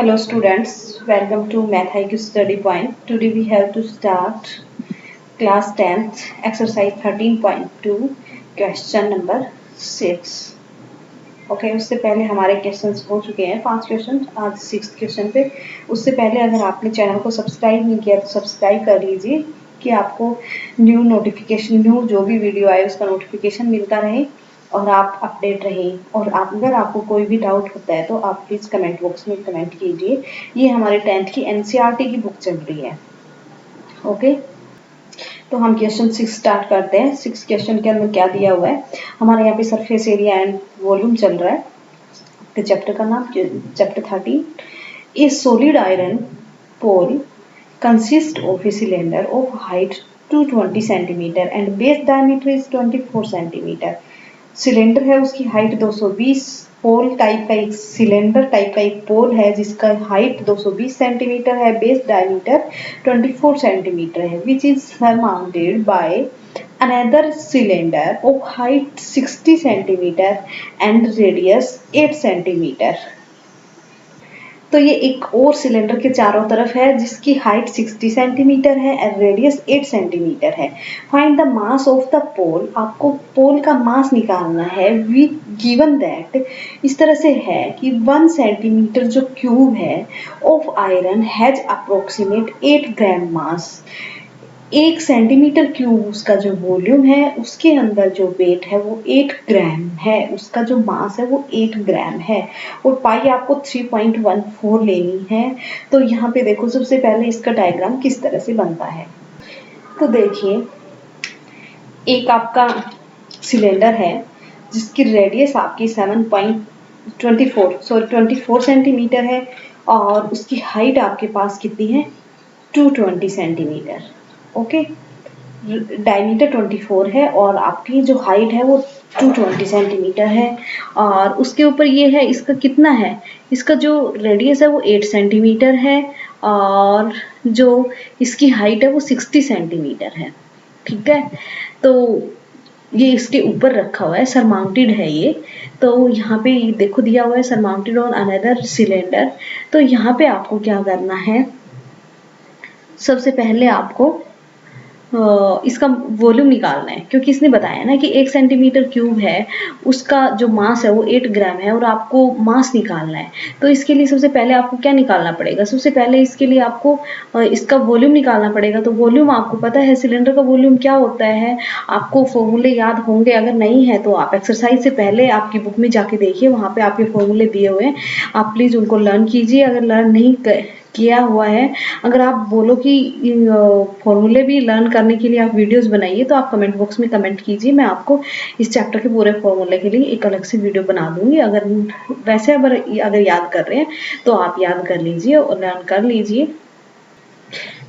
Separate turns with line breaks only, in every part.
Hello students, welcome to Math IQ Study Point. Today we have to start class 10th exercise 13.2 question number 6. Okay उससे पहले हमारे questions हो चुके हैं 5 question, आज 6th क्वेश्चन पे। उससे पहले अगर आपने चैनल को सब्सक्राइब नहीं किया तो सब्सक्राइब कर लीजिए कि आपको न्यू जो भी वीडियो आए उसका नोटिफिकेशन मिलता रहे और आप अपडेट रहें। और अगर आपको कोई भी डाउट होता है तो आप प्लीज़ कमेंट बॉक्स में कमेंट कीजिए। ये हमारे 10th की एनसीईआरटी की बुक चल रही है। ओके तो हम क्वेश्चन 6 स्टार्ट करते हैं। 6 क्वेश्चन के अंदर क्या दिया हुआ है, हमारे यहाँ पे सरफेस एरिया एंड वॉल्यूम चल रहा है। तो चैप्टर का नाम chapter 13। A solid iron pole consist of a cylinder of height 220 centimetre and base diameter is 24 centimetre. Cylinder है, उसकी हाइट 220, पोल टाइप का एक सिलेंडर टाइप का एक पोल है जिसका हाइट 220 सेंटीमीटर है, बेस डायमीटर 24 सेंटीमीटर है, which is surmounted by another cylinder of height 60 centimetre and radius 8 centimetre. तो ये एक और सिलेंडर के चारों तरफ है जिसकी हाइट 60 सेंटीमीटर है और रेडियस 8 सेंटीमीटर है। Find the mass of the pole, आपको पोल का मास निकालना है। गिवन दैट इस तरह से है कि 1 सेंटीमीटर जो क्यूब है of iron has approximate 8 gram mass. 1 centimetre cube उसका जो वॉल्यूम है, उसके अंदर जो वेट है वो 8 ग्राम है, उसका जो मास है वो 8 ग्राम है और पाई आपको 3.14 लेनी है। तो यहाँ पे देखो सबसे पहले इसका डायग्राम किस तरह से बनता है। तो देखिए एक आपका सिलेंडर है जिसकी रेडियस आपकी 24 सेंटीमीटर है और उसकी हाइट आपके पास कितनी है 220 सेंटीमीटर। ओके डायमीटर 24 है और आपकी जो हाइट है वो 220 सेंटीमीटर है और उसके ऊपर ये है इसका कितना है, इसका जो रेडियस है वो 8 सेंटीमीटर है और जो इसकी हाइट है वो 60 सेंटीमीटर है। ठीक है, तो ये इसके ऊपर रखा हुआ है, सरमाउंटेड है ये। तो यहाँ पे देखो दिया हुआ है सरमाउंटेड ऑन अनदर सिलेंडर। तो यहाँ पे आपको क्या करना है, सबसे पहले आपको इसका वॉल्यूम निकालना है क्योंकि इसने बताया ना कि 1 सेंटीमीटर क्यूब है, उसका जो मास है वो 8 ग्राम है और आपको मास निकालना है। तो इसके लिए सबसे पहले आपको क्या निकालना पड़ेगा, सबसे पहले इसके लिए आपको इसका वॉल्यूम निकालना पड़ेगा। तो वॉल्यूम आपको पता है सिलेंडर का वॉल्यूम क्या होता है, आपको फॉर्मूले याद होंगे, अगर नहीं है तो आप एक्सरसाइज से पहले आपकी बुक में जाके देखिए, वहाँ पे आपके फॉर्मूले दिए हुए हैं, आप प्लीज़ उनको लर्न कीजिए। अगर लर्न नहीं किया हुआ है, अगर आप बोलो कि फॉर्मूले भी लर्न करने के लिए आप वीडियोस बनाइए तो आप कमेंट बॉक्स में कमेंट कीजिए, मैं आपको इस चैप्टर के पूरे फॉर्मूले के लिए एक अलग से वीडियो बना दूंगी। अगर वैसे अगर याद कर रहे हैं तो आप याद कर लीजिए और लर्न कर लीजिए।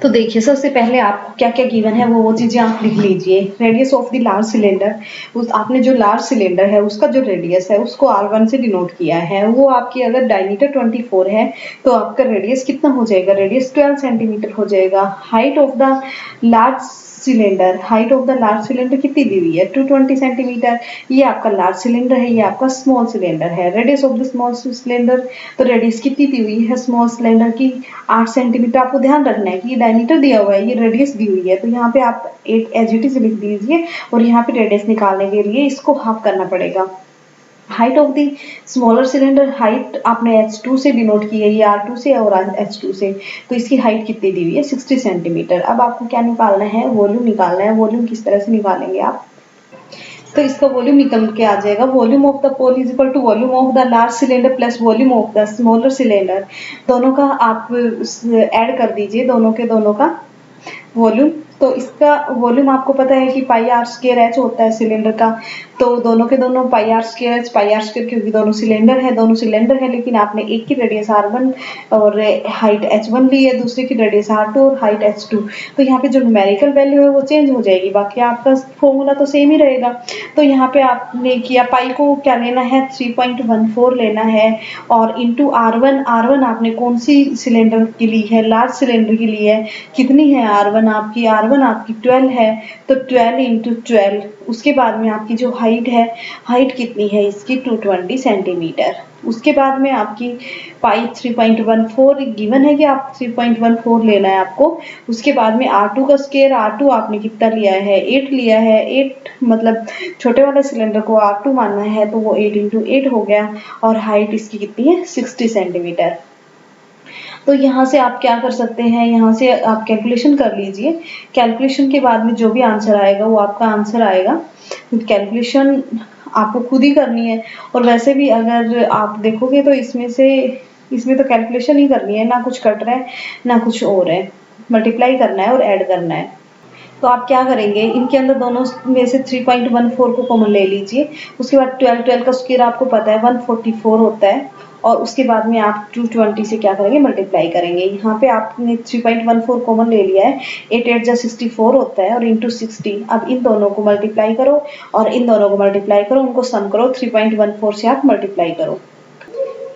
तो देखिए सबसे पहले आपको क्या क्या गिवन है वो चीज़ें आप लिख लीजिए। Radius of the large cylinder, उस आपने जो लार्ज सिलेंडर है उसका जो रेडियस है उसको R1 से डिनोट किया है। वो आपकी अगर डायमीटर 24 है तो आपका रेडियस कितना हो जाएगा, रेडियस 12 सेंटीमीटर हो जाएगा। Height of the large cylinder, height of the large cylinder कितनी दी हुई है 220 सेंटीमीटर। ये आपका लार्ज सिलेंडर है, ये आपका स्मॉल सिलेंडर है। Radius of the small cylinder, तो रेडियस कितनी दी हुई है स्मॉल सिलेंडर की 8 सेंटीमीटर। आपको ध्यान रखना है कि ये डायमीटर दिया हुआ है, ये रेडियस दी हुई है, तो यहाँ पे आप एक एज इट इज लिख दीजिए और यहाँ पे रेडियस निकालने के लिए इसको हाफ करना पड़ेगा। Height of the smaller cylinder, height आपने H2 से डिनोट की है, ये R2 से और H2 से, तो इसकी हाइट कितनी दी हुई है 60 सेंटीमीटर। अब आपको क्या निकालना है, वॉल्यूम निकालना है। वॉल्यूम किस तरह से निकालेंगे आप, तो इसका वॉल्यूम निकल के आ जाएगा, volume of the pole is equal to volume of the large cylinder plus volume of the smaller cylinder. दोनों का आप ऐड कर दीजिए, दोनों का वॉल्यूम। तो इसका वॉल्यूम आपको पता है कि पाई आर स्क्वायर एच होता है सिलेंडर का, तो दोनों के दोनों पाई आर स्क्वायर क्योंकि दोनों सिलेंडर है लेकिन आपने एक की रेडियस R1 और हाइट H1 ली है, दूसरे की रेडियस R2 और हाइट H2। तो यहाँ पे जो न्यूमेरिकल वैल्यू है वो चेंज हो जाएगी, बाकी आपका फॉर्मूला तो सेम ही रहेगा। तो यहाँ पे आपने किया, पाई को क्या लेना है 3.14 लेना है और इंटू R1 आपने कौन सी सिलेंडर के लिए है, लार्ज सिलेंडर के लिए है, कितनी है R1 आपकी, R1 कार्बन आपकी 12 है, तो 12 इंटू 12, उसके बाद में आपकी जो हाइट है, हाइट कितनी है इसकी 220 सेंटीमीटर। उसके बाद में आपकी पाई 3.14 गिवन है कि आप 3.14 लेना है आपको। उसके बाद में R2 का स्क्वायर, R2 आपने कितना लिया है 8 लिया है, 8 मतलब छोटे वाले सिलेंडर को R2 मानना है तो वो 8 इंटू 8 हो गया, और हाइट इसकी कितनी है 60 सेंटीमीटर। तो यहाँ से आप क्या कर सकते हैं, यहाँ से आप कैलकुलेशन कर लीजिए। कैलकुलेशन के बाद में जो भी आंसर आएगा वो आपका आंसर आएगा। कैलकुलेशन आपको खुद ही करनी है, और वैसे भी अगर आप देखोगे तो इसमें तो कैलकुलेशन ही करनी है, ना कुछ कट रहा है ना कुछ और है, मल्टीप्लाई करना है और ऐड करना है। तो आप क्या करेंगे, इनके अंदर दोनों में से 3.14 को कॉमन ले लीजिए। उसके बाद 12 का स्क्वायर आपको पता है 144 होता है, और उसके बाद में आप 220 से क्या करेंगे, मल्टीप्लाई करेंगे। यहाँ पे आपने 3.14 कॉमन ले लिया है, 8 8 जा 64 होता है, और इंटू 60। अब इन दोनों को मल्टीप्लाई करो और इन दोनों को मल्टीप्लाई करो, उनको सम करो, 3.14 से आप मल्टीप्लाई करो।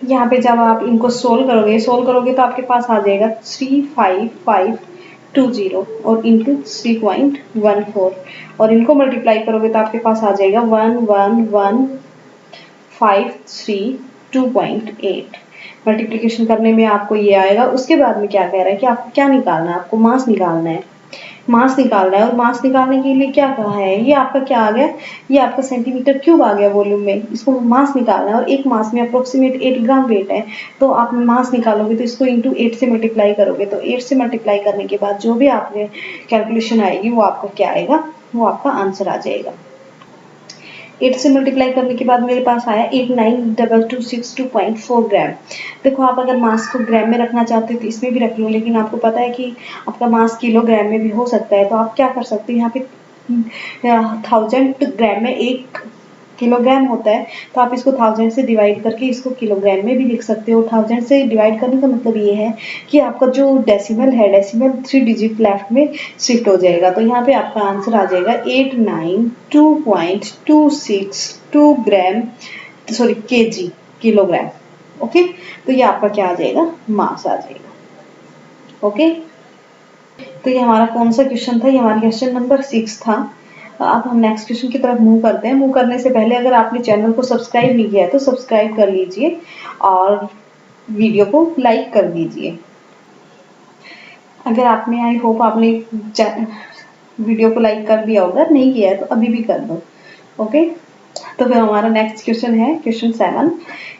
यहाँ पे जब आप इनको सोल्व करोगे तो आपके पास आ जाएगा 35520 और इंटू 3.14, और इनको मल्टीप्लाई करोगे तो आपके पास आ जाएगा 11153 मल्टीप्लिकेशन करने में आपको ये आएगा। उसके बाद में क्या कह रहा है कि आपको क्या निकालना है, आपको मास निकालना है। मास निकालना है, और मास निकालने के लिए क्या कहा है, ये आपका क्या आ गया, ये आपका सेंटीमीटर क्यूब आ गया वॉल्यूम में। इसको मास निकालना है, और एक मास में अप्रोक्सीमेट 8 ग्राम वेट है। तो आप मास निकालोगे तो इसको इंटू 8 से मल्टीप्लाई करोगे, तो 8 से मल्टीप्लाई करने के बाद जो भी आपने कैलकुलेशन आएगी वो आपका क्या आएगा, वो आपका आंसर आ जाएगा। 8 से मल्टीप्लाई करने के बाद मेरे पास आया 892262.4 ग्राम। देखो आप अगर मास को ग्राम में रखना चाहते हो तो इसमें भी रख लो, लेकिन आपको पता है कि आपका मास किलोग्राम में भी हो सकता है, तो आप क्या कर सकते हो, यहाँ पे 1000 ग्राम में 1 किलोग्राम होता है, तो आप इसको 1000 से डिवाइड करके इसको किलोग्राम में भी लिख सकते हो। 1000 से डिवाइड करने का मतलब ये है कि आपका जो डेसिमल है, डेसिमल 3 डिजिट लेफ्ट में शिफ्ट हो जाएगा। तो यहाँ पे आपका आंसर आ जाएगा 892.262 ग्राम, सॉरी केजी, किलोग्राम। ओके, तो ये आपका क्या आ जाएगा, मास आ जाएगा। ओके, तो ये हमारा कौन सा क्वेश्चन था, ये हमारा क्वेश्चन नंबर 6 था। अब हम नेक्स्ट क्वेश्चन की तरफ मूव करते हैं। मूव करने से पहले अगर आपने चैनल को सब्सक्राइब नहीं किया है तो सब्सक्राइब कर लीजिए और वीडियो को लाइक कर दीजिए। अगर आपने, आई होप आपने वीडियो को लाइक कर दिया होगा, नहीं किया है तो अभी भी कर दो। ओके, तो फिर हमारा नेक्स्ट क्वेश्चन है question 7।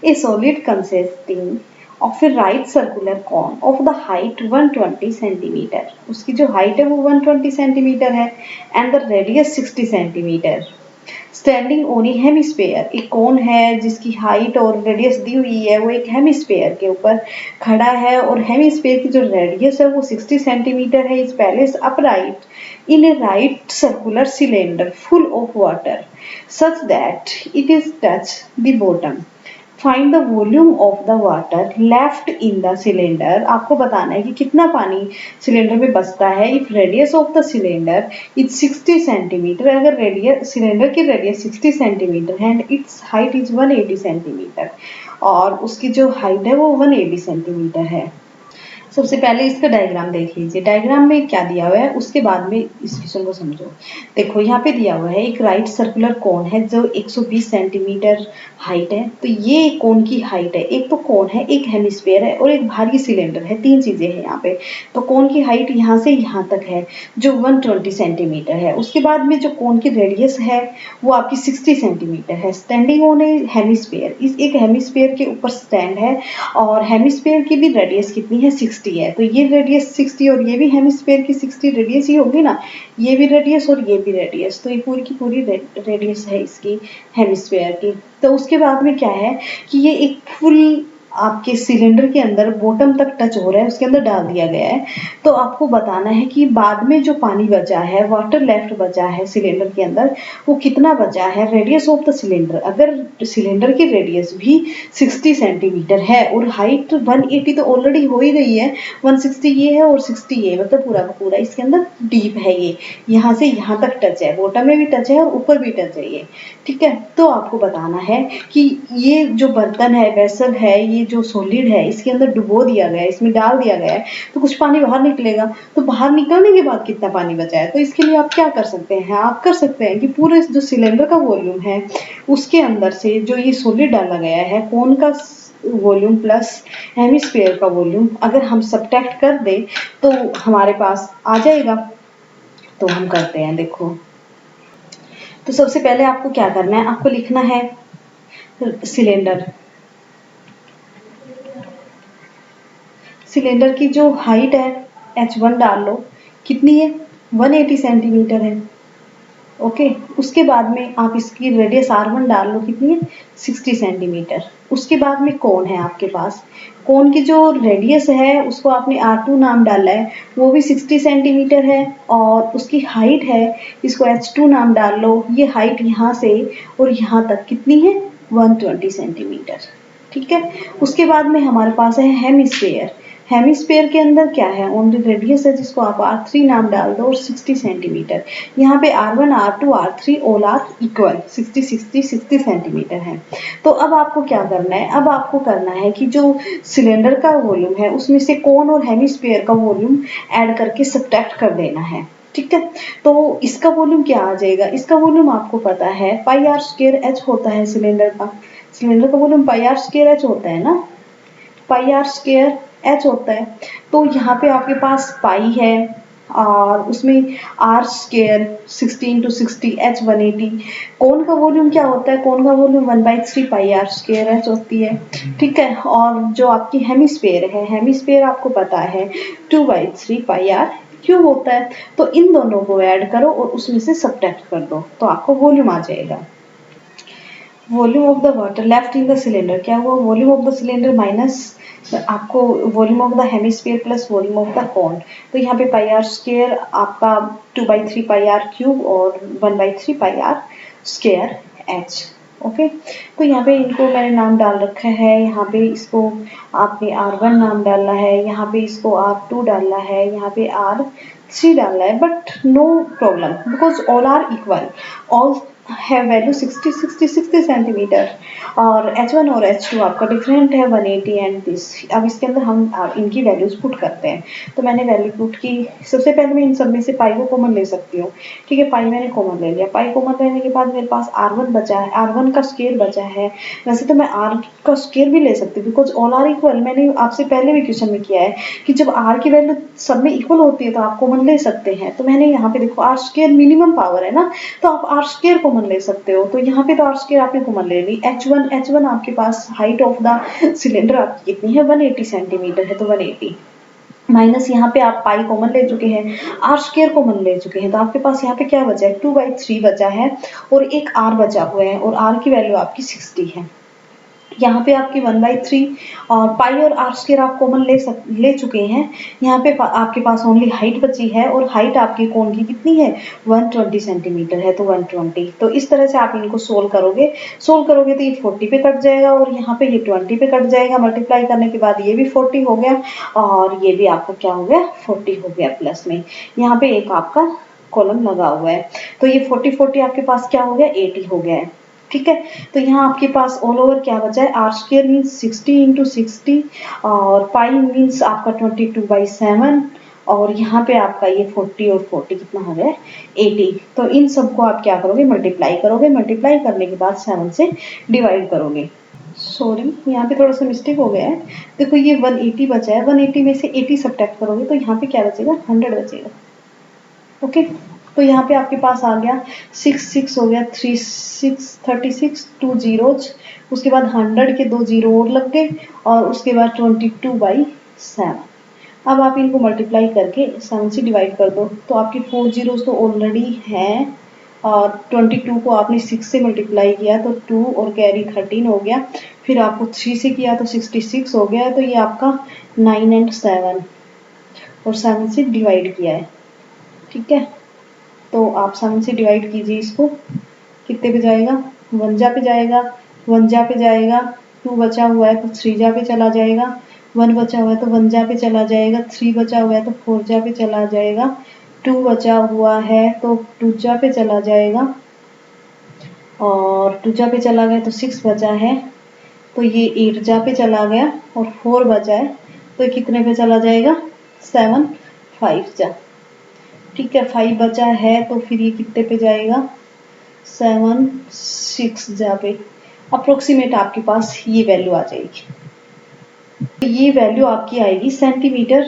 A solid consisting of a right circular cone of the height 120 centimetre, उसकी जो हाइट है वो 120 सेंटीमीटर है, and the radius 60 centimetre, standing on a hemisphere. एक कोन है जिसकी हाइट और रेडियस दी हुई है, वो एक हेमिस्फेयर के ऊपर खड़ा है, और हेमिस्फेयर की जो रेडियस है वो 60 सेंटीमीटर है। Is placed upright in a right circular cylinder full of water such that it is touch the bottom. Find the volume of the water left in the cylinder. आपको बताना है कि कितना पानी सिलेंडर में बचता है। If radius of the cylinder is 60 centimetre, अगर रेडियस सिलेंडर की रेडियस 60 सेंटीमीटर है, and its height is 180 centimetre, और उसकी जो हाइट है वो 180 सेंटीमीटर है। सबसे पहले इसका डायग्राम देख लीजिए। डायग्राम में क्या दिया हुआ है उसके बाद में इस क्वेश्चन को समझो। देखो यहाँ पे दिया हुआ है एक राइट सर्कुलर कोन है जो 120 सेंटीमीटर हाइट है। तो ये कोन की हाइट है, एक तो कोन है, एक हेमिस्फीयर है और एक भारी सिलेंडर है, तीन चीजें हैं यहाँ पे। तो कोन की हाइट यहाँ से यहाँ तक है जो 120 सेंटीमीटर है। उसके बाद में जो कोन की रेडियस है वो आपकी 60 सेंटीमीटर है। स्टैंडिंग ऑन ए हेमिस्फीयर, इस एक हेमिस्फीयर के ऊपर स्टैंड है, और हेमिस्फीयर की भी रेडियस कितनी है, 60 है। तो ये रेडियस 60 और ये भी हेमिस्फीयर की 60 रेडियस ही होगी ना, ये भी रेडियस और ये भी रेडियस, तो ये पूरी की पूरी रेडियस है इसकी हेमिस्फीयर की। तो उसके बाद में क्या है कि ये एक फुल आपके सिलेंडर के अंदर बॉटम तक टच हो रहा है, उसके अंदर डाल दिया गया है। तो आपको बताना है कि बाद में जो पानी बचा है, वाटर लेफ्ट बचा है सिलेंडर के अंदर, वो कितना बचा है। रेडियस ऑफ द सिलेंडर, अगर सिलेंडर की रेडियस भी 60 सेंटीमीटर है और हाइट 180 तो ऑलरेडी हो ही गई है, 160 ये है और 60 ये, मतलब पूरा का पूरा इसके अंदर डीप है। ये यहाँ से यहाँ तक टच है, बॉटम में भी टच है और ऊपर भी टच है ये, ठीक है। तो आपको बताना है कि ये जो बर्तन है, वेसल है, ये जो सॉलिड है इसके अंदर डुबो दिया गया है, इसमें डाल दिया गया है, तो कुछ पानी बाहर निकलेगा। तो बाहर निकलने के बाद कितना पानी बचा है, तो इसके लिए आप क्या कर सकते हैं, आप कर सकते हैं कि पूरे जो सिलेंडर का वॉल्यूम है उसके अंदर से जो ये सॉलिड डाला गया है, कोन का वॉल्यूम प्लस हेमिस्फीयर का वॉल्यूम अगर हम सब्ट्रैक्ट कर दें तो हमारे पास आ जाएगा। तो हम करते हैं, देखो। तो सबसे पहले आपको क्या करना है, आपको लिखना है सिलेंडर, सिलेंडर की जो हाइट है h1 डाल लो, कितनी है 180 सेंटीमीटर है। ओके, उसके बाद में आप इसकी रेडियस r1 डाल लो, कितनी है 60 सेंटीमीटर। उसके बाद में कोन है आपके पास, कोन की जो रेडियस है उसको आपने r2 नाम डाला है, वो भी 60 सेंटीमीटर है। और उसकी हाइट है, इसको h2 नाम डाल लो, ये हाइट यहाँ से और यहाँ तक कितनी है 120 सेंटीमीटर। ठीक है, उसके बाद में हमारे पास है हेमिस्फीयर। हेमिस्फीयर के अंदर क्या है, ओनली रेडियस है जिसको आप r3 नाम डाल दो और 60 सेंटीमीटर। यहाँ पे r1 r2 r3 all are equal 60 60 60 centimetre है। तो अब आपको क्या करना है, अब आपको करना है कि जो सिलेंडर का वॉल्यूम है उसमें से कोन और हेमिस्फीयर का वॉल्यूम ऐड करके सब्ट्रैक्ट कर देना है। ठीक है, तो इसका वॉल्यूम क्या आ जाएगा, इसका वॉल्यूम आपको पता है पाई आर स्क्वायर एच होता है सिलेंडर का, सिलेंडर का volume pi R square H होता है ना, पाई आर स्क्वायर एच होता है। तो यहाँ पे आपके पास पाई है और उसमें R square 60 into 60 H 180। Cone का वॉल्यूम क्या होता है, कोन का volume 1/3 pi R square H होती है। ठीक है, और जो आपकी हेमिस्फीयर है, हेमिस्फीयर आपको पता है 2/3 पाई आर क्यूब होता है। तो इन दोनों को ऐड करो और उसमें से सब्ट्रैक्ट कर दो तो आपको वॉल्यूम आ जाएगा। Volume of the water left in the cylinder, क्या हुआ, volume of the cylinder minus आपको volume of the hemisphere plus volume of the cone. तो यहाँ पे पाई आर स्क्वायर आपका 2/3 पाई आर क्यूब और 1/3 pi R square H. Okay, तो यहाँ पे इनको मैंने नाम डाल रखा है, यहाँ पे इसको आपने r1 नाम डालना है, यहाँ पे इसको r2 डालना है, यहाँ पे r3 डालना है, but no problem because all are equal, all है वैल्यू 60 60 60 सेंटीमीटर। और h1 और h2 आपका डिफरेंट है 180 एंड दिस। अब इसके अंदर हम इनकी वैल्यूज पुट करते हैं। तो मैंने वैल्यू पुट की, सबसे पहले मैं इन सब में से पाई को कॉमन ले सकती हूँ। ठीक है, पाई मैंने कॉमन ले लिया, पाई कॉमन लेने के बाद मेरे पास r1 बचा है, r1 का स्क्वायर बचा है। वैसे तो मैं r का स्क्वायर भी ले सकती हूँ बिकॉज ऑल आर इक्वल, मैंने आपसे पहले भी क्वेश्चन में किया है कि जब r की वैल्यू सब में इक्वल होती है तो आप कॉमन ले सकते हैं। तो मैंने यहाँ पे देखो r स्क्वायर मिनिमम पावर है ना, तो आप r स्क्वायर कॉमन ले सकते हो। तो यहाँ पे तो r स्क्वायर आपने कॉमन ले ली। h1 आपके पास हाइट ऑफ द सिलेंडर आपकी कितनी है 180 सेंटीमीटर है, तो 180 माइनस यहाँ पे आप पाई कॉमन ले चुके हैं, आर स्क्वायर कॉमन ले चुके हैं, तो आपके पास यहाँ पे क्या बचा है 2/3 बचा है और एक आर बचा हुआ है और आर की वैल्यू आपकी 60 है। यहाँ पे आपकी 1/3 और पाई और आर स्क्वायर आप कॉमन ले चुके हैं। यहाँ पे आपके पास ओनली हाइट बची है और हाइट आपकी कोन की कितनी है 120 सेंटीमीटर है, तो 120। तो इस तरह से आप इनको सोल्व करोगे तो ये 40 पे कट जाएगा और यहाँ पे ये 20 पे कट जाएगा। मल्टीप्लाई करने के बाद ये भी 40 हो गया और ये भी आपका क्या हो गया 40 हो गया। प्लस में यहाँ पे एक आपका कॉलम लगा हुआ है, तो ये 40 आपके पास क्या हो गया 80 हो गया है। ठीक है, तो यहाँ आपके पास ऑल ओवर क्या बचा है, आर स्क्वायर मीन्स 60 इंटू 60 और पाई मीन्स आपका 22/7 और यहाँ पे आपका ये 40 और 40 कितना हो गया 80। तो इन सबको आप क्या करोगे मल्टीप्लाई करोगे, मल्टीप्लाई करने के बाद 7 से डिवाइड करोगे। सॉरी, यहाँ पे थोड़ा सा मिस्टेक हो गया है। देखो ये 180 बचा है, 180 में से 80 सब्ट्रैक्ट करोगे तो यहाँ पे क्या बचेगा 100 बचेगा। ओके, तो यहाँ पे आपके पास आ गया 6 हो गया 36 2 जीरोज, उसके बाद 100 के 2 जीरो और लग गए और उसके बाद 22/7। अब आप इनको मल्टीप्लाई करके 7 से डिवाइड कर दो तो आपकी 4 जीरोज तो ऑलरेडी हैं और 22 को आपने 6 से मल्टीप्लाई किया तो 2 और कैरी 13 हो गया, फिर आपको 3 से किया तो 66 हो गया। तो ये आपका 9 एंड 7 और 7 से डिवाइड किया है। ठीक है, तो आप 7 से डिवाइड कीजिए इसको, कितने पे जाएगा 1 जा पे जाएगा, 1 जा पे जाएगा, 2 बचा हुआ है तो 3 जा पे चला जाएगा, 1 बचा हुआ है तो 1 जा पे चला जाएगा, 3 बचा हुआ है तो 4 जा पे चला जाएगा, 2 बचा हुआ है तो 2 जा पे चला जाएगा और 2 जा पे चला गया तो 6 बचा है तो ये 8 जा पे चला गया और 4 बचा है, तो ये कितने पे चला जाएगा? 7 5 जा। ठीक है, 5 बचा है तो फिर ये कितने पे जाएगा? 7 6 जा पे। अप्रोक्सीमेट आपके पास ये वैल्यू आ जाएगी। ये वैल्यू आपकी आएगी सेंटीमीटर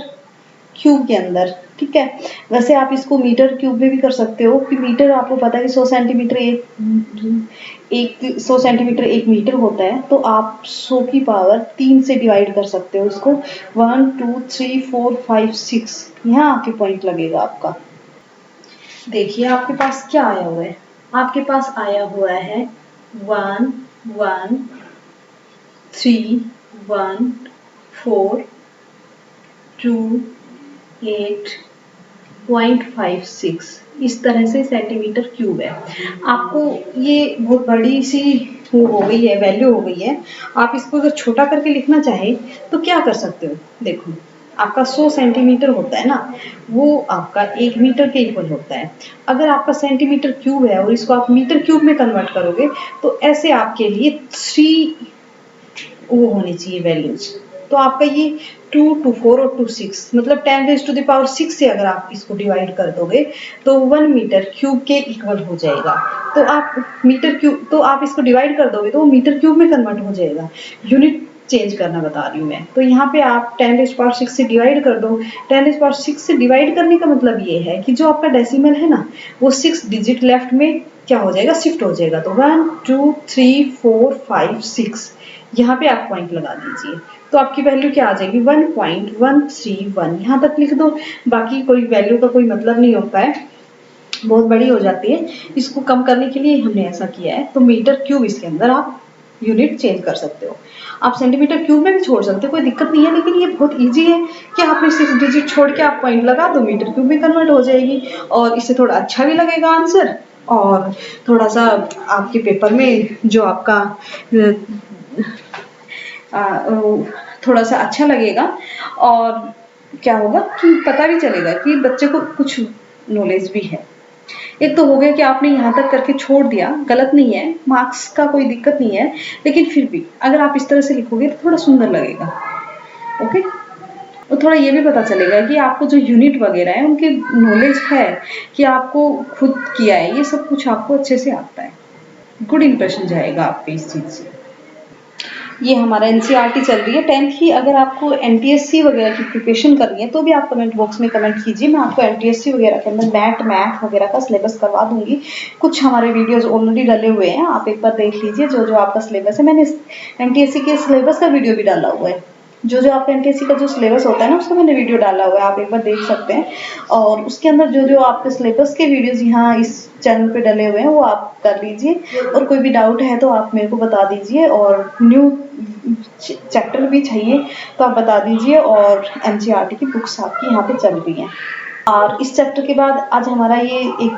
क्यूब के अंदर। ठीक है, वैसे आप इसको मीटर क्यूब में भी कर सकते हो कि मीटर आपको पता है कि 100 सेंटीमीटर एक 100 सेंटीमीटर 1 मीटर होता है, तो आप 100 की पावर 3 से डिवाइड कर सकते हो इसको। 1 2 3 4 5 6 यहाँ आके पॉइंट लगेगा आपका। देखिए आपके पास क्या आया हुआ है? आपके पास आया हुआ है 1 1 3 1 4 2 8.56 इस तरह से सेंटीमीटर क्यूब है। आपको ये बहुत बड़ी सी वो हो गई है, वैल्यू हो गई है। आप इसको अगर छोटा करके लिखना चाहे तो क्या कर सकते हो? देखो, आपका 100 सेंटीमीटर होता है ना, वो आपका 1 मीटर के इक्वल होता है। अगर आपका सेंटीमीटर क्यूब है और इसको आप मीटर क्यूब में कन्वर्ट करोगे तो ऐसे आपके लिए 3 वो होनी चाहिए वैल्यूज। तो आपका ये 2 2 4 और 2 6 मतलब 10⁻⁶ से अगर आप इसको डिवाइड कर दोगे तो 1 मीटर क्यूब के इक्वल हो जाएगा। तो आप मीटर क्यूब, तो आप इसको डिवाइड कर दोगे तो वो मीटर क्यूब में कन्वर्ट हो जाएगा। यूनिट चेंज करना बता रही हूँ मैं। तो यहाँ पे आप 10⁻⁶ से डिवाइड कर दो। 10⁻⁶ से डिवाइड करने का मतलब ये है कि जो आपका डेसिमल है ना, वो 6 डिजिट लेफ्ट में क्या हो जाएगा? शिफ्ट हो जाएगा। तो 1 2 3 4 5 6 यहाँ पे आप पॉइंट लगा दीजिए। तो आपकी वैल्यू क्या आ जाएगी? 1.131 यहाँ तक लिख दो। बाकी कोई वैल्यू का कोई मतलब नहीं होता है, बहुत बड़ी हो जाती है। इसको कम करने के लिए हमने ऐसा किया है। तो मीटर क्यूब इसके अंदर आप यूनिट चेंज कर सकते हो। आप सेंटीमीटर क्यूब में भी छोड़ सकते हो, कोई दिक्कत नहीं है। लेकिन ये बहुत इजी है कि आपने 6 डिजिट छोड़ के आप पॉइंट लगा दो, मीटर क्यूब में कन्वर्ट हो जाएगी। और इससे थोड़ा अच्छा भी लगेगा आंसर, और थोड़ा सा आपके पेपर में जो आपका थोड़ा सा अच्छा लगेगा। और क्या होगा कि पता भी चलेगा कि बच्चे को कुछ नॉलेज भी है। एक तो हो गया कि आपने यहाँ तक करके छोड़ दिया, गलत नहीं है, मार्क्स का कोई दिक्कत नहीं है, लेकिन फिर भी अगर आप इस तरह से लिखोगे तो थोड़ा सुंदर लगेगा। ओके, और थोड़ा ये भी पता चलेगा कि आपको जो यूनिट वगैरह है उनकी नॉलेज है, कि आपको खुद किया है, ये सब कुछ आपको अच्छे से आता है। गुड इंप्रेशन जाएगा आपके इस चीज़ से। ये हमारा एनसीईआरटी चल रही है 10th की। अगर आपको एनटीएससी वगैरह की प्रिपरेशन करनी है तो भी आप कमेंट बॉक्स में कमेंट कीजिए। मैं आपको एनटीएससी वगैरह के अंदर नेट मैथ वगैरह का सिलेबस करवा दूंगी। कुछ हमारे वीडियोस ऑलरेडी डले हुए हैं, आप एक बार देख लीजिए जो जो आपका सिलेबस है। मैंने एनटीएससी के सिलेबस का वीडियो भी डाला हुआ है। जो जो आपका एनटीएससी का जो सिलेबस होता है ना, उसका मैंने वीडियो डाला हुआ है, आप एक बार देख सकते हैं। और उसके अंदर जो जो आपके सिलेबस के वीडियोस यहाँ इस चैनल पे डले हुए हैं वो आप कर लीजिए। और कोई भी डाउट है तो आप मेरे को बता दीजिए, और न्यू चैप्टर भी चाहिए तो आप बता दीजिए। और एनसीईआरटी की बुक्स आपकी यहाँ पे चल रही हैं। और इस चैप्टर के बाद आज हमारा ये एक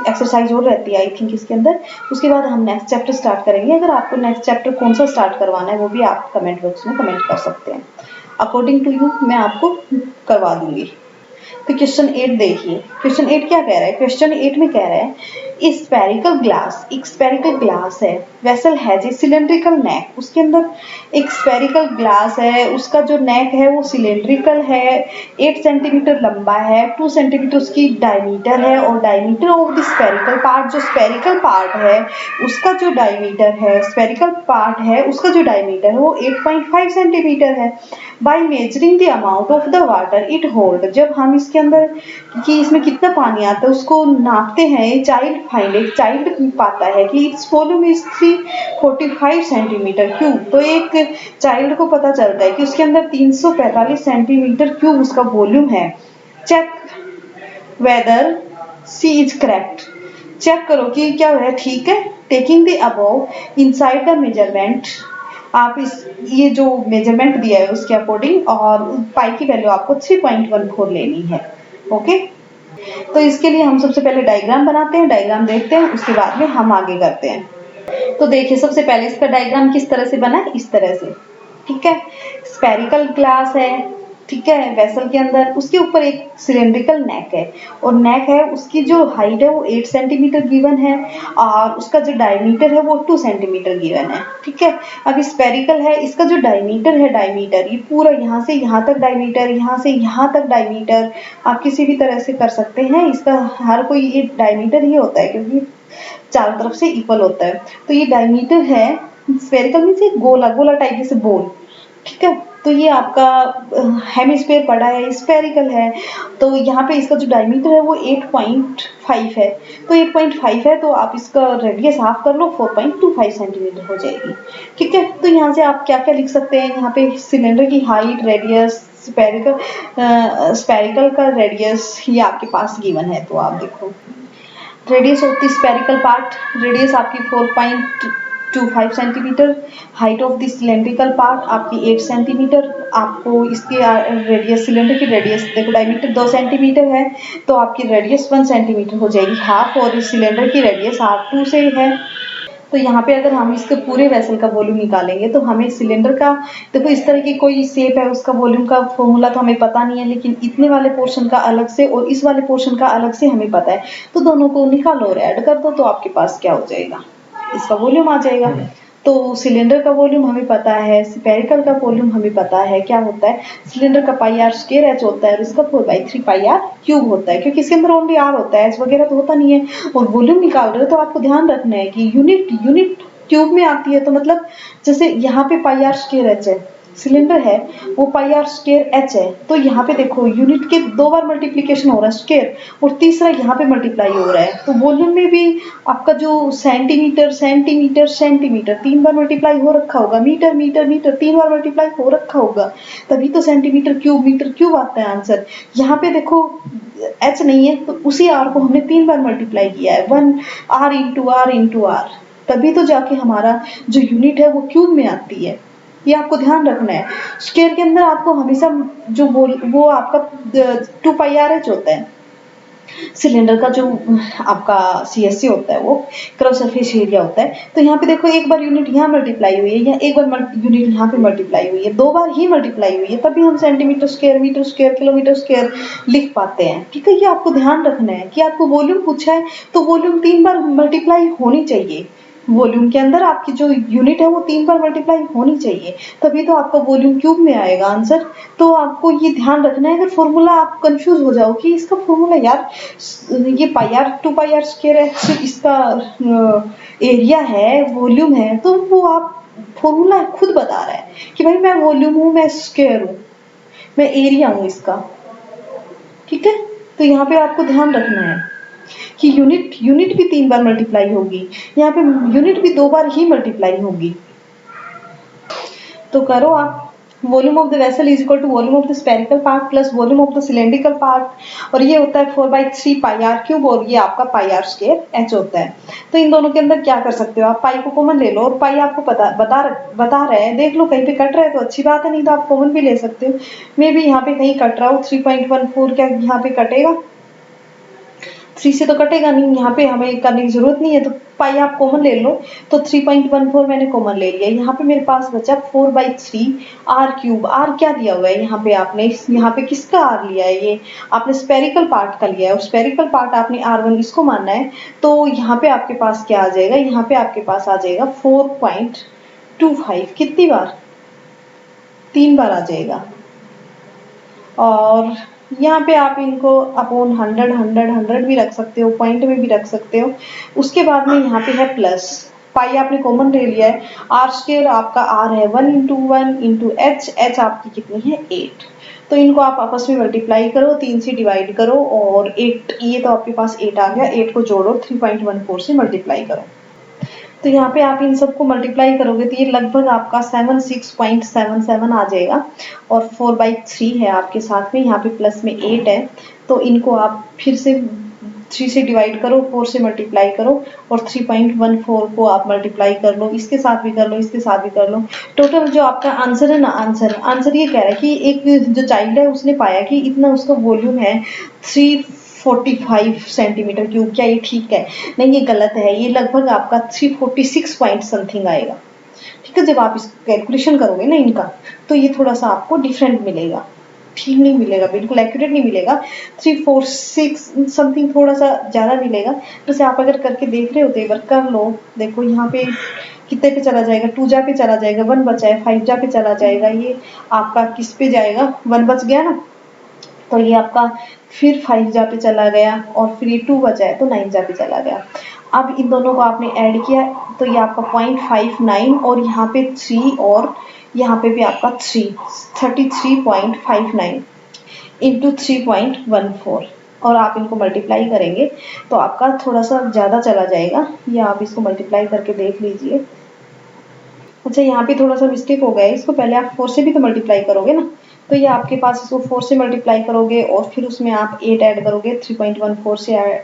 एक्सरसाइज और रहती है आई थिंक इसके अंदर। उसके बाद हम नेक्स्ट चैप्टर स्टार्ट करेंगे। अगर आपको नेक्स्ट चैप्टर कौन सा स्टार्ट करवाना है वो भी आप कमेंट बॉक्स में कमेंट कर सकते हैं। अकॉर्डिंग टू यू मैं आपको करवा दूंगी। तो क्वेश्चन 8 देखिए, क्वेश्चन 8 क्या कह रहा है? क्वेश्चन 8 में कह रहा है स्फेरिकल ग्लास, एक स्फेरिकल ग्लास है, vessel has a cylindrical neck. उसके अंदर एक स्फेरिकल ग्लास है, उसका जो नेक है वो सिलेंड्रिकल है, 8 सेंटीमीटर लंबा है, 2 सेंटीमीटर उसकी डायमीटर है। और diameter of the spherical part, जो स्फेरिकल पार्ट है उसका जो डायमीटर है, स्फेरिकल पार्ट है उसका जो डायमीटर है वो 8.5 सेंटीमीटर है। By measuring the amount of the water it hold, जब हम इसके अंदर कि इसमें कितना पानी आता है उसको नापते हैं, चाइल्ड फाइंड, एक चाइल्ड पाता है कि its volume is 345 centimetre cube. तो एक चाइल्ड को पता चलता है कि उसके अंदर 345 सेंटीमीटर क्यूब उसका वॉल्यूम है। Check whether she is correct, check करो कि क्या है ठीक है। Taking the above inside the measurement, आप इस ये जो मेजरमेंट दिया है उसके अकॉर्डिंग, और पाई की वैल्यू आपको 3.14 लेनी है। ओके, तो इसके लिए हम सबसे पहले डायग्राम बनाते हैं, डायग्राम देखते हैं, उसके बाद में हम आगे करते हैं। तो देखिए सबसे पहले इसका डायग्राम किस तरह से बना है, इस तरह से। ठीक है, स्फेरिकल ग्लास है, ठीक है, वेसल के अंदर उसके ऊपर एक सिलेंड्रिकल नेक है, और नेक है उसकी जो हाइट है वो 8 सेंटीमीटर गिवन है, और उसका जो डायमीटर है वो 2 सेंटीमीटर गिवन है। ठीक है, अब स्पेरिकल है, इसका जो डायमीटर है, डायमीटर ये पूरा यहाँ से यहाँ तक डायमीटर, यहाँ से यहाँ तक डायमीटर, आप किसी भी तरह से कर सकते हैं। इसका हर कोई ये डायमीटर ही होता है क्योंकि चारों तरफ से इक्वल होता है। तो ये डायमीटर है, स्फेरिकल मीन्स एक गोला गोला टाइप से बोल। ठीक है, तो ये आपका हेमिस्फेयर पड़ा है, स्फेरिकल है, तो यहाँ पे इसका जो डायमीटर है वो 8.5 है। तो 8.5 है, तो आप इसका रेडियस हाफ कर लो, 4.25 सेंटीमीटर हो जाएगी। ठीक है, तो यहाँ से आप क्या क्या लिख सकते हैं, यहाँ पे सिलेंडर की हाइट, रेडियस, स्पेरिकल का रेडियस ये आपके पास गिवन है। तो आप देखो radius of the spherical part, radius आपकी 4.25 centimetre, height of the cylindrical part आपकी 8 सेंटीमीटर। आपको इसके रेडियस, सिलेंडर की रेडियस देखो, डायमीटर 2 सेंटीमीटर है तो आपकी रेडियस 1 सेंटीमीटर हो जाएगी हाफ, और इस सिलेंडर की रेडियस R2 से है। तो यहाँ पे अगर हम इसके पूरे वेसल का वॉल्यूम निकालेंगे तो हमें सिलेंडर का, देखो इस तरह की कोई शेप है, उसका वॉल्यूम का फॉर्मूला तो हमें पता नहीं है, लेकिन इतने वाले पोर्शन का अलग से और इस वाले पोर्शन का अलग से हमें पता है। तो दोनों को निकालो और ऐड कर दो, तो आपके पास क्या हो जाएगा, इसका वॉल्यूम आ जाएगा। तो सिलेंडर का वॉल्यूम हमें पता है, स्फेरिकल का वॉल्यूम हमें पता है, क्या होता है, सिलेंडर का पाई आर स्क्वायर एच होता है और इसका 4/3 पाई आर क्यूब होता है, क्योंकि इसके अंदर ओनली आर होता है, एच वगैरह तो होता नहीं है। और वॉल्यूम निकाल रहे हो तो आपको ध्यान रखना है कि यूनिट यूनिट क्यूब में आती है। तो मतलब जैसे यहाँ पे पाई आर स्क्वायर एच है, सिलेंडर है वो पाई आर स्क्वायर एच है, तो यहाँ पे देखो यूनिट के 2 बार मल्टीप्लीकेशन हो रहा है स्क्वायर, और तीसरा यहाँ पे मल्टीप्लाई हो रहा है। तो वॉल्यूम में भी आपका जो सेंटीमीटर सेंटीमीटर सेंटीमीटर 3 बार मल्टीप्लाई हो रखा होगा, मीटर मीटर मीटर 3 बार मल्टीप्लाई हो रखा होगा, तभी तो सेंटीमीटर क्यूब मीटर क्यूब आता है आंसर। यहाँ पे देखो एच नहीं है, तो उसी आर को हमने 3 बार मल्टीप्लाई किया है, 1 R into R into R, तभी तो जाके हमारा जो यूनिट है वो क्यूब में आती है। ये आपको ध्यान रखना है। स्क्वायर के अंदर आपको हमेशा जो वो आपका 2 पाई आर एच होता है। सिलेंडर का जो आपका CSC होता है वो क्रॉस सरफेस एरिया होता है। तो यहाँ पे देखो एक बार यूनिट यहाँ मल्टीप्लाई हुई है, या एक बार यूनिट यहाँ पे मल्टीप्लाई हुई है, 2 बार ही मल्टीप्लाई हुई है, तभी हम centimetre square, metre square, kilometre square लिख पाते हैं। ठीक है, ये आपको ध्यान रखना है कि आपको वॉल्यूम पूछा है तो वॉल्यूम 3 बार मल्टीप्लाई होनी चाहिए। वॉल्यूम के अंदर आपकी जो यूनिट है वो 3 बार मल्टीप्लाई होनी चाहिए, तभी तो आपका वॉल्यूम क्यूब में आएगा आंसर। तो आपको ये ध्यान रखना है। अगर फॉर्मूला आप कंफ्यूज हो जाओ कि इसका फॉर्मूला यार ये पाई आर 2 पाई आर स्क्वायर है, इसका एरिया है, वॉल्यूम है, तो वो आप फॉर्मूला खुद बता रहा है कि भाई मैं वॉल्यूम हूँ, मैं स्क्वायर हूँ, मैं एरिया हूँ इसका। ठीक है, तो यहाँ पे आपको ध्यान रखना है कि यूनिट भी 3 बार मल्टीप्लाई होगी, यहाँ पे यूनिट भी 2 बार ही मल्टीप्लाई होगी। तो करो आप, volume of the vessel is equal to volume of the spherical part plus volume of the cylindrical part, और ये होता है 4/3 पाई आर क्यूब, और ये आपका पाई आर स्क्वायर एच होता है। तो इन दोनों के अंदर क्या कर सकते हो आप, पाई को कॉमन ले लो, और पाई आपको बता रहे हैं, देख लो कहीं पे कट रहा है तो अच्छी बात है, नहीं तो आप कॉमन भी ले सकते हो। मे बी यहाँ पे कहीं कट रहा हो 3.14, क्या यहाँ पे कटेगा, 3 से तो कटेगा नहीं, यहाँ पे हमें करने की जरूरत नहीं है, तो पाई आप कॉमन ले लो। तो 3.14 मैंने कॉमन ले लिया, यहाँ पे मेरे पास बचा 4/3 आर क्यूब। आर क्या दिया हुआ है यहाँ पे, आपने यहाँ पे किसका आर लिया है, ये आपने स्पेरिकल पार्ट का लिया है, स्पेरिकल पार्ट आपने R1 इसको मानना है। तो यहाँ पे आपके पास क्या आ जाएगा, यहाँ पे आपके पास आ जाएगा 4.25, कितनी बार, 3 बार आ जाएगा। और यहाँ पे आप इनको अपॉन 100 100 100 भी रख सकते हो, पॉइंट में भी रख सकते हो। उसके बाद में यहाँ पे है प्लस, पाई आपने कॉमन ले लिया है, आर स्क्वायर आपका आर है 1 इंटू 1 इंटू एच, एच आपकी कितनी है 8। तो इनको आप आपस में मल्टीप्लाई करो, 3 से डिवाइड करो, और 8, ये तो आपके पास 8 आ गया, 8 को जोड़ो 3.14 से मल्टीप्लाई करो। तो यहाँ पे आप इन सबको मल्टीप्लाई करोगे तो ये लगभग आपका 76.77 आ जाएगा, और 4/3 है आपके साथ में, यहाँ पे प्लस में 8 है। तो इनको आप फिर से 3 से डिवाइड करो, 4 से मल्टीप्लाई करो, और 3.14 को आप मल्टीप्लाई कर लो, इसके साथ भी कर लो, इसके साथ भी कर लो। टोटल जो आपका आंसर है ना, आंसर ये कह रहा है कि एक जो चाइल्ड है उसने पाया कि इतना उसका वॉल्यूम है 345 सेंटीमीटर क्यूब। क्या ये ठीक है? नहीं, ये गलत है, ये लगभग आपका 346 पॉइंट समथिंग आएगा। ठीक है, जब आप इस कैलकुलेशन करोगे ना इनका, तो ये थोड़ा सा आपको डिफरेंट मिलेगा। ठीक नहीं मिलेगा, बिल्कुल एक्यूरेट नहीं मिलेगा। 346 समथिंग थोड़ा सा ज़्यादा मिलेगा। जैसे आप अगर करके देख रहे हो तो एक बार कर लो। देखो यहाँ पे कितने पे चला जाएगा, 2 जा पे चला जाएगा, 1 बचा है, 5 जा पे चला जाएगा। ये आपका किस पे जाएगा, 1 बच गया ना, तो ये आपका फिर 5 जा पे चला गया और फिर ये 2 बचा है तो 9 जा पे चला गया। अब इन दोनों को आपने ऐड किया तो ये आपका 0.59 और यहाँ पे 3 और यहाँ पे भी आपका 33.59 इंटू 3.14 और आप इनको मल्टीप्लाई करेंगे तो आपका थोड़ा सा ज़्यादा चला जाएगा। ये आप इसको मल्टीप्लाई करके देख लीजिए। अच्छा यहाँ पे थोड़ा सा मिस्टेक हो गया है, इसको पहले आप 4 से भी तो मल्टीप्लाई करोगे ना, तो ये आपके पास इसको 4 से मल्टीप्लाई करोगे और फिर उसमें आप 8 ऐड करोगे, 3.14 से ऐड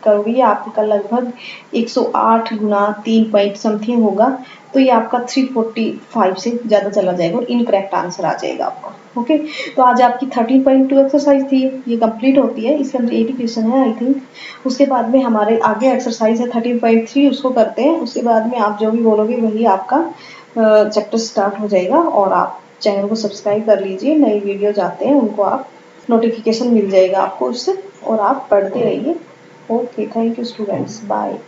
करोगे, ये आपका लगभग 108 गुना 3 पॉइंट समथिंग होगा। तो ये आपका 345 से ज़्यादा चला जाएगा और इनकरेक्ट आंसर आ जाएगा आपका। ओके, तो आज आपकी 13.2 एक्सरसाइज थी, ये कंप्लीट होती है। इसके अंदर 80 क्वेश्चन है आई थिंक। उसके बाद में हमारे आगे एक्सरसाइज है 13.3, उसको करते हैं। उसके बाद में आप जो भी बोलोगे वही आपका चैप्टर स्टार्ट हो जाएगा। और आप चैनल को सब्सक्राइब कर लीजिए, नई वीडियो जाते हैं उनको आप नोटिफिकेशन मिल जाएगा आपको उससे, और आप पढ़ते रहिए। Okay, thank you students, bye.